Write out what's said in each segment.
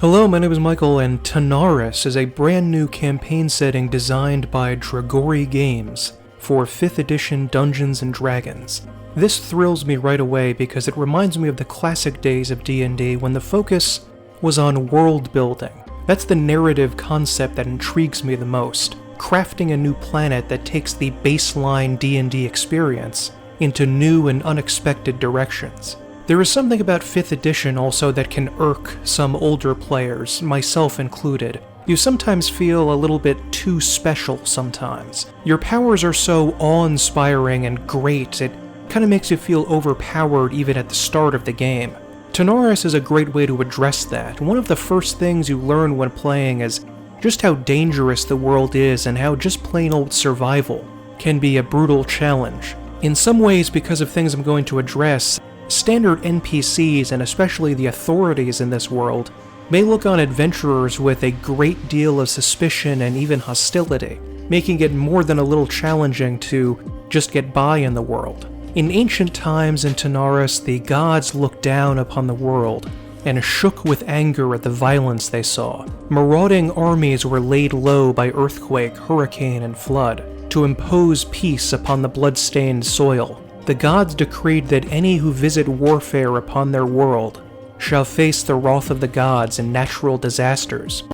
Hello, my name is Michael, and Tanares is a brand new campaign setting designed by Draconic Games for 5th edition Dungeons & Dragons. This thrills me right away because it reminds me of the classic days of D&D when the focus was on world building. That's the narrative concept that intrigues me the most, crafting a new planet that takes the baseline D&D experience into new and unexpected directions. There is something about 5th edition also that can irk some older players, myself included. You sometimes feel a little bit too special sometimes. Your powers are so awe-inspiring and great, it kind of makes you feel overpowered even at the start of the game. Tanares is a great way to address that. One of the first things you learn when playing is just how dangerous the world is and how just plain old survival can be a brutal challenge. In some ways, because of things I'm going to address, standard NPCs, and especially the authorities in this world, may look on adventurers with a great deal of suspicion and even hostility, making it more than a little challenging to just get by in the world. In ancient times in Tanares, the gods looked down upon the world and shook with anger at the violence they saw. Marauding armies were laid low by earthquake, hurricane, and flood to impose peace upon the blood-stained soil. The gods decreed that any who visit warfare upon their world shall face the wrath of the gods and natural disasters.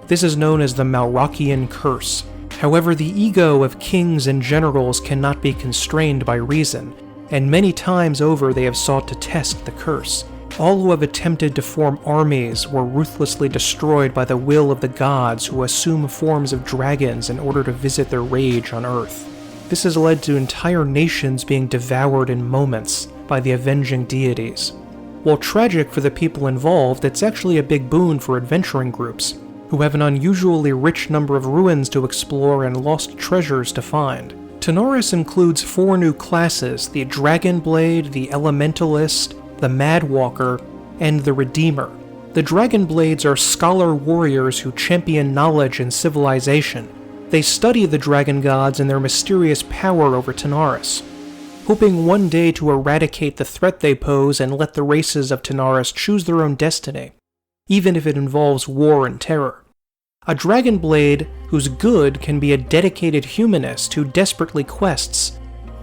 This is known as the Malrakian Curse. However, the ego of kings and generals cannot be constrained by reason, and many times over they have sought to test the curse. All who have attempted to form armies were ruthlessly destroyed by the will of the gods who assume forms of dragons in order to visit their rage on Earth. This has led to entire nations being devoured in moments by the avenging deities. While tragic for the people involved, it's actually a big boon for adventuring groups, who have an unusually rich number of ruins to explore and lost treasures to find. Tanares includes 4 new classes: the Dragon Blade, the Elementalist, the Mad Walker, and the Redeemer. The Dragon Blades are scholar warriors who champion knowledge and civilization. They study the dragon gods and their mysterious power over Tanares, hoping one day to eradicate the threat they pose and let the races of Tanares choose their own destiny, even if it involves war and terror. A Dragon Blade whose good can be a dedicated humanist who desperately quests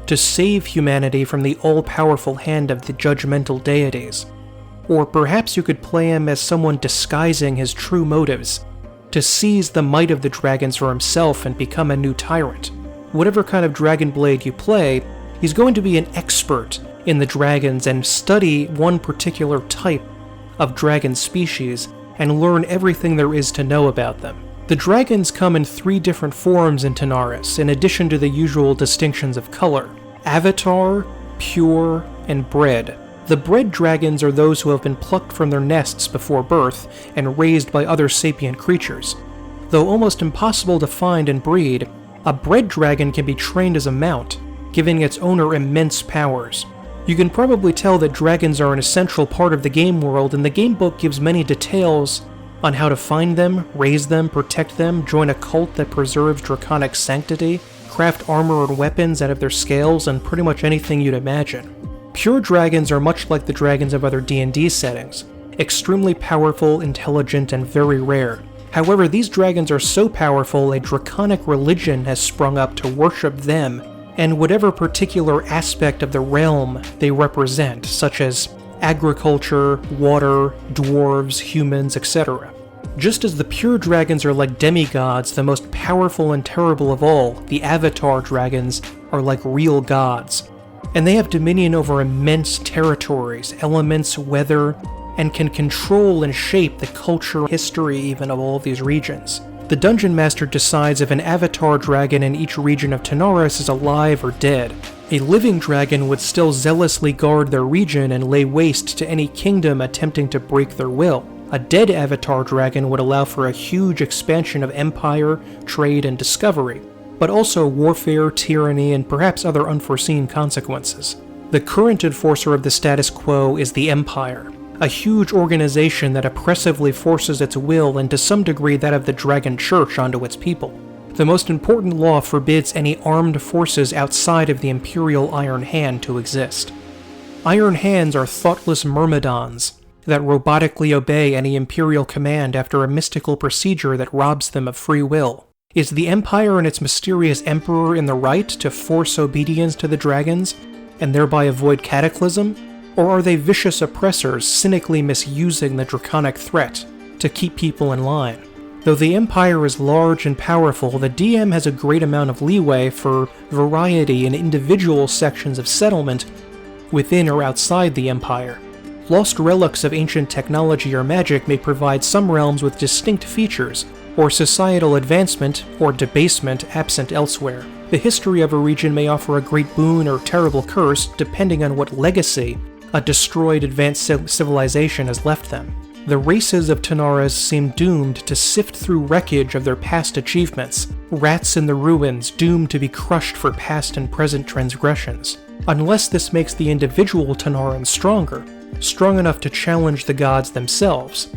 to save humanity from the all-powerful hand of the judgmental deities. Or perhaps you could play him as someone disguising his true motives, to seize the might of the dragons for himself and become a new tyrant. Whatever kind of Dragon Blade you play, he's going to be an expert in the dragons and study one particular type of dragon species and learn everything there is to know about them. The dragons come in 3 different forms in Tanares, in addition to the usual distinctions of color: Avatar, Pure, and Bred. The bred dragons are those who have been plucked from their nests before birth and raised by other sapient creatures. Though almost impossible to find and breed, a bred dragon can be trained as a mount, giving its owner immense powers. You can probably tell that dragons are an essential part of the game world, and the gamebook gives many details on how to find them, raise them, protect them, join a cult that preserves draconic sanctity, craft armor and weapons out of their scales, and pretty much anything you'd imagine. Pure dragons are much like the dragons of other D&D settings, extremely powerful, intelligent, and very rare. However, these dragons are so powerful, a draconic religion has sprung up to worship them and whatever particular aspect of the realm they represent, such as agriculture, water, dwarves, humans, etc. Just as the pure dragons are like demigods, the most powerful and terrible of all, the Avatar dragons are like real gods. And they have dominion over immense territories, elements, weather, and can control and shape the culture, history even of all of these regions. The Dungeon Master decides if an Avatar dragon in each region of Tanares is alive or dead. A living dragon would still zealously guard their region and lay waste to any kingdom attempting to break their will. A dead Avatar dragon would allow for a huge expansion of empire, trade, and discovery, but also warfare, tyranny, and perhaps other unforeseen consequences. The current enforcer of the status quo is the Empire, a huge organization that oppressively forces its will and to some degree that of the Dragon Church onto its people. The most important law forbids any armed forces outside of the Imperial Iron Hand to exist. Iron Hands are thoughtless myrmidons that robotically obey any Imperial command after a mystical procedure that robs them of free will. Is the Empire and its mysterious Emperor in the right to force obedience to the dragons, and thereby avoid cataclysm? Or are they vicious oppressors cynically misusing the draconic threat to keep people in line? Though the Empire is large and powerful, the DM has a great amount of leeway for variety in individual sections of settlement within or outside the Empire. Lost relics of ancient technology or magic may provide some realms with distinct features, or societal advancement or debasement absent elsewhere. The history of a region may offer a great boon or terrible curse depending on what legacy a destroyed advanced civilization has left them. The races of Tanares seem doomed to sift through wreckage of their past achievements, rats in the ruins doomed to be crushed for past and present transgressions, unless this makes the individual Tanarans stronger, strong enough to challenge the gods themselves.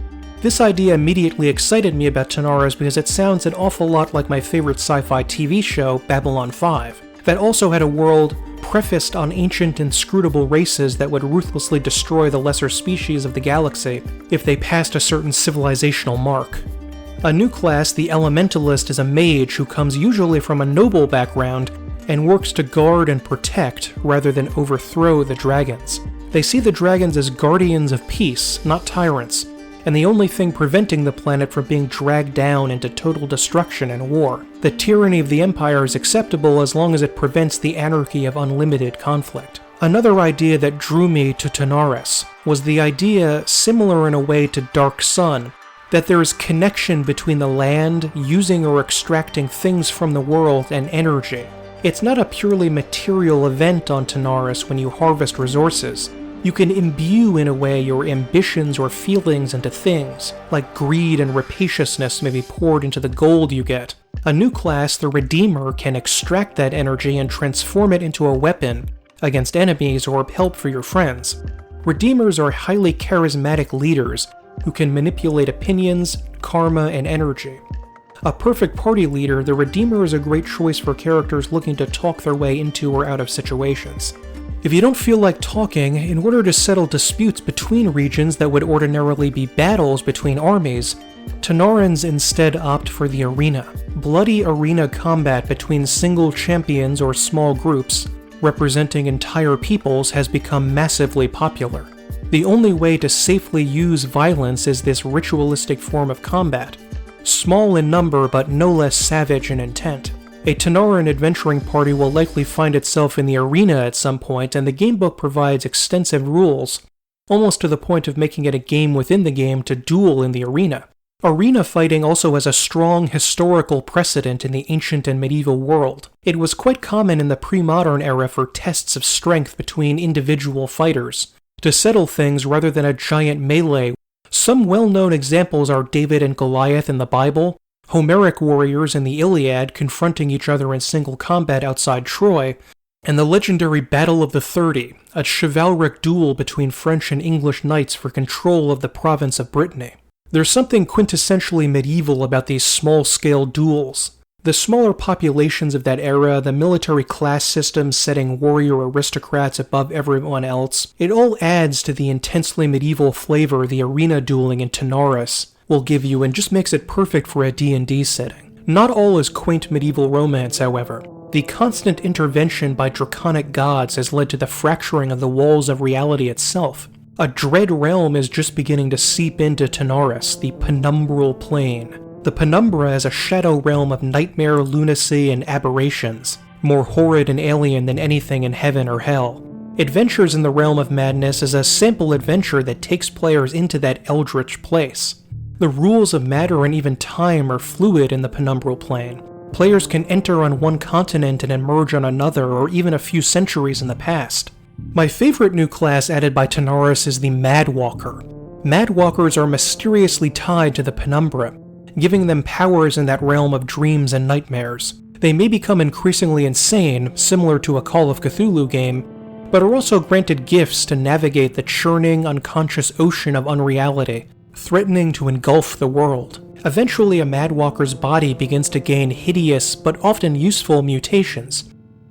This idea immediately excited me about Tanares because it sounds an awful lot like my favorite sci-fi TV show, Babylon 5, that also had a world prefaced on ancient inscrutable races that would ruthlessly destroy the lesser species of the galaxy if they passed a certain civilizational mark. A new class, the Elementalist, is a mage who comes usually from a noble background and works to guard and protect rather than overthrow the dragons. They see the dragons as guardians of peace, not tyrants, and the only thing preventing the planet from being dragged down into total destruction and war. The tyranny of the Empire is acceptable as long as it prevents the anarchy of unlimited conflict. Another idea that drew me to Tanares was the idea, similar in a way to Dark Sun, that there is connection between the land, using or extracting things from the world, and energy. It's not a purely material event on Tanares when you harvest resources. You can imbue in a way your ambitions or feelings into things, like greed and rapaciousness may be poured into the gold you get. A new class, the Redeemer, can extract that energy and transform it into a weapon against enemies or help for your friends. Redeemers are highly charismatic leaders who can manipulate opinions, karma, and energy. A perfect party leader, the Redeemer is a great choice for characters looking to talk their way into or out of situations. If you don't feel like talking, in order to settle disputes between regions that would ordinarily be battles between armies, Tanarans instead opt for the arena. Bloody arena combat between single champions or small groups, representing entire peoples, has become massively popular. The only way to safely use violence is this ritualistic form of combat, small in number but no less savage in intent. A Tanaran adventuring party will likely find itself in the arena at some point, and the gamebook provides extensive rules, almost to the point of making it a game within the game to duel in the arena. Arena fighting also has a strong historical precedent in the ancient and medieval world. It was quite common in the pre-modern era for tests of strength between individual fighters, to settle things rather than a giant melee. Some well-known examples are David and Goliath in the Bible, Homeric warriors in the Iliad confronting each other in single combat outside Troy, and the legendary Battle of the 30, a chivalric duel between French and English knights for control of the province of Brittany. There's something quintessentially medieval about these small-scale duels. The smaller populations of that era, the military class system setting warrior aristocrats above everyone else, it all adds to the intensely medieval flavor the arena dueling in Tanares will give you and just makes it perfect for a D&D setting. Not all is quaint medieval romance, however. The constant intervention by draconic gods has led to the fracturing of the walls of reality itself. A dread realm is just beginning to seep into Tanares, the Penumbral Plane. The Penumbra is a shadow realm of nightmare, lunacy, and aberrations, more horrid and alien than anything in heaven or hell. Adventures in the Realm of Madness is a simple adventure that takes players into that eldritch place. The rules of matter and even time are fluid in the Penumbral Plane. Players can enter on one continent and emerge on another, or even a few centuries in the past. My favorite new class added by Tanares is the Madwalker. Madwalkers are mysteriously tied to the Penumbra, giving them powers in that realm of dreams and nightmares. They may become increasingly insane, similar to a Call of Cthulhu game, but are also granted gifts to navigate the churning, unconscious ocean of unreality, threatening to engulf the world. Eventually, a Madwalker's body begins to gain hideous but often useful mutations,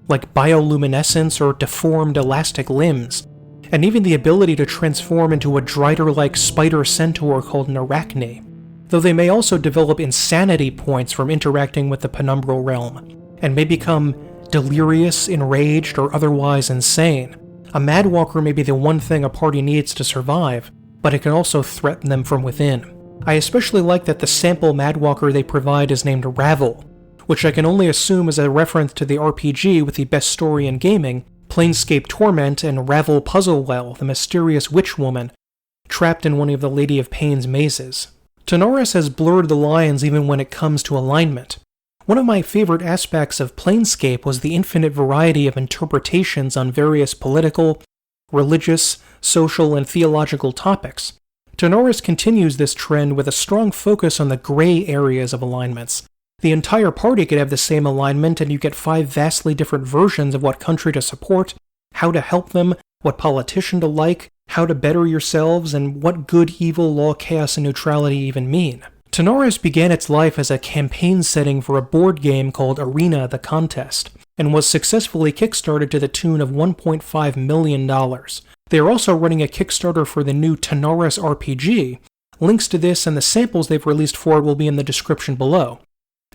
like bioluminescence or deformed elastic limbs, and even the ability to transform into a Drider-like spider centaur called an Arachne, though they may also develop insanity points from interacting with the Penumbral Realm, and may become delirious, enraged, or otherwise insane. A Madwalker may be the one thing a party needs to survive, but it can also threaten them from within. I especially like that the sample Madwalker they provide is named Ravel, which I can only assume is a reference to the RPG with the best story in gaming, Planescape Torment, and Ravel Puzzlewell, the mysterious witch woman, trapped in one of the Lady of Pain's mazes. Tanares has blurred the lines even when it comes to alignment. One of my favorite aspects of Planescape was the infinite variety of interpretations on various political, religious, social, and theological topics. Tanares continues this trend with a strong focus on the gray areas of alignments. The entire party could have the same alignment, and you get 5 vastly different versions of what country to support, how to help them, what politician to like, how to better yourselves, and what good, evil, law, chaos, and neutrality even mean. Tanares began its life as a campaign setting for a board game called Arena the Contest, and was successfully kickstarted to the tune of $1.5 million. They are also running a Kickstarter for the new Tanares RPG. Links to this and the samples they've released for it will be in the description below.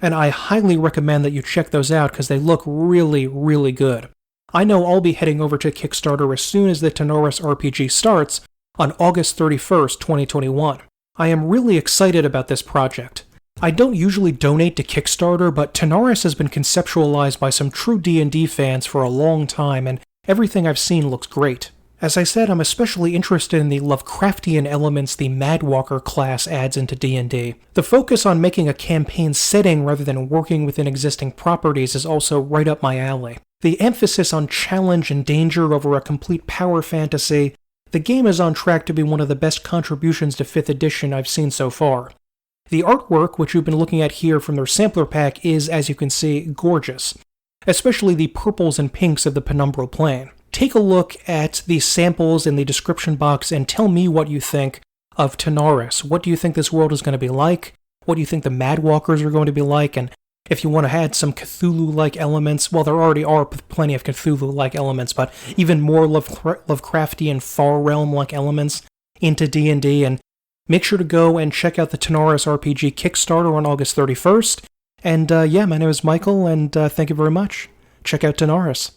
And I highly recommend that you check those out because they look really, really good. I know I'll be heading over to Kickstarter as soon as the Tanares RPG starts on August 31st, 2021. I am really excited about this project. I don't usually donate to Kickstarter, but Tanares has been conceptualized by some true D&D fans for a long time, and everything I've seen looks great. As I said, I'm especially interested in the Lovecraftian elements the Madwalker class adds into D&D. The focus on making a campaign setting rather than working within existing properties is also right up my alley. The emphasis on challenge and danger over a complete power fantasy, the game is on track to be one of the best contributions to 5th edition I've seen so far. The artwork, which you've been looking at here from their sampler pack, is, as you can see, gorgeous, especially the purples and pinks of the Penumbral Plane. Take a look at these samples in the description box and tell me what you think of Tanares. What do you think this world is going to be like? What do you think the Madwalkers are going to be like? And if you want to add some Cthulhu-like elements, well, there already are plenty of Cthulhu-like elements, but even more Lovecraftian Far Realm-like elements into D&D, and make sure to go and check out the Tanares RPG Kickstarter on August 31st. And yeah, my name is Michael, and thank you very much. Check out Tanares.